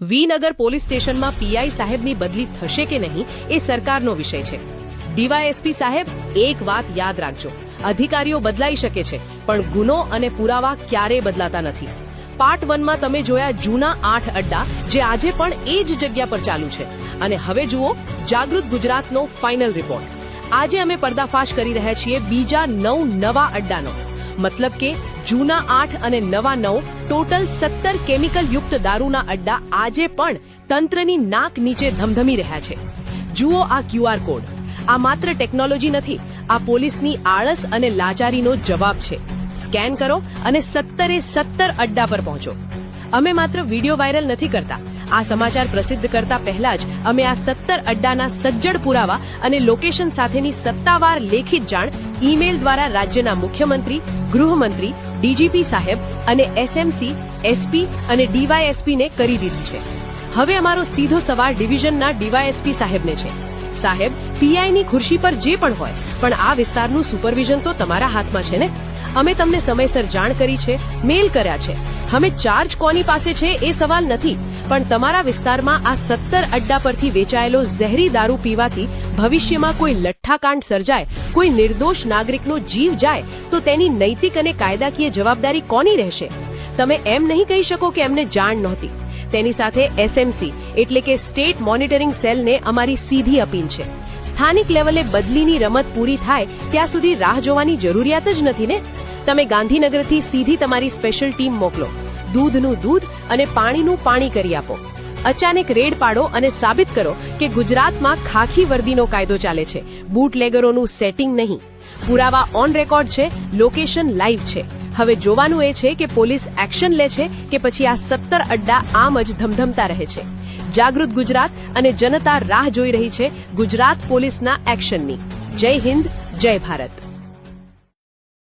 વીનગર police સ્ટેશનમાં PI સાહેબની બદલી થશે કે નહીં એ સરકારનો વિષય છે. ડીવાયએસપી સાહેબ, એક વાત યાદ રાખજો, અધિકારીઓ બદલાઈ શકે છે પણ ગુનો અને પુરાવા ક્યારેય બદલાતા નથી. પાર્ટ 1 માં તમે જોયા જૂના 8 અડ્ડા જે આજે પણ એ જ જગ્યા પર ચાલુ છે. અને હવે જુઓ જાગૃત ગુજરાતનો ફાઇનલ રિપોર્ટ. આજે અમે પર્દાફાશ કરી રહ્યા છીએ બીજા 9 નવા અડ્ડાનો. મતલબ કે જૂના 8 અને નવા 9 ટોટલ 17 કેમિકલ યુક્ત દારૂના અડ્ડા આજે પણ તંત્રની નાક નીચે ધમધમી રહ્યા છે. જુઓ આ QR કોડ. આ માત્ર ટેકનોલોજી નથી, આ પોલીસની આળસ અને લાચારીનો જવાબ છે. સ્કેન કરો અને 17 અડ્ડા પર પહોંચો. અમે માત્ર વિડીયો વાયરલ નથી કરતા. આ સમાચાર પ્રસિદ્ધ કરતા પહેલા જ અમે આ 17 અડ્ડાના સજ્જડ પુરાવા અને લોકેશન સાથેની સત્તાવાર લેખિત જાણ ઈમેલ દ્વારા રાજ્યના મુખ્યમંત્રી, ગૃહમંત્રી, ડીજીપી સાહેબ અને એસએમસી, એસપી અને ડીવાયએસપી ને કરી દીધી છે. હવે અમારો સીધો સવાલ ડિવિઝનના ડીવાયએસપી સાહેબને છે. સાહેબ, પીઆઈની ખુરશી પર જે પણ હોય, પણ આ વિસ્તારનું સુપરવિઝન તો તમારા હાથમાં છે ને. અમે તમને સમયસર જાણ કરી છે, મેલ કર્યા છે. અમે ચાર્જ કોની પાસે છે એ સવાલ નથી, પણ તમારા વિસ્તારમાં આ 17 અડ્ડા પરથી વેચાયેલો ઝેરી દારૂ પીવાથી ભવિષ્યમાં કોઈ લઠ્ઠાકાંડ સર્જાય, કોઈ નિર્દોષ નાગરિકનો જીવ જાય તો તેની નૈતિક અને કાયદાકીય જવાબદારી કોની રહેશે? તમે એમ નહીં કહી શકો કે એમને જાણ નહોતી. તેની સાથે એસએમસી એટલે કે સ્ટેટ મોનિટરિંગ સેલને અમારી સીધી અપીલ છે. સ્થાનિક લેવલે બદલીની રમત પૂરી થાય ત્યાં સુધી રાહ જોવાની જરૂરિયાત જ નથી ને. તમે ગાંધીનગરથી સીધી તમારી સ્પેશિયલ ટીમ મોકલો, દૂધનું દૂધ અને પાણીનું પાણી કરી આપો. અચાનક રેડ પાડો અને સાબિત કરો કે ગુજરાતમાં ખાખી વર્દીનો કાયદો ચાલે છે, બૂટલેગરોનું સેટિંગ નહીં. પુરાવા ઓન રેકોર્ડ છે, લોકેશન લાઈવ છે. હવે જોવાનું એ છે કે પોલીસ એક્શન લે છે કે પછી આ 17 અડ્ડા આમ જ ધમધમતા રહે છે. જાગૃત ગુજરાત અને જનતા રાહ જોઈ રહી છે ગુજરાત પોલીસના એક્શનની. જય હિન્દ, જય ભારત.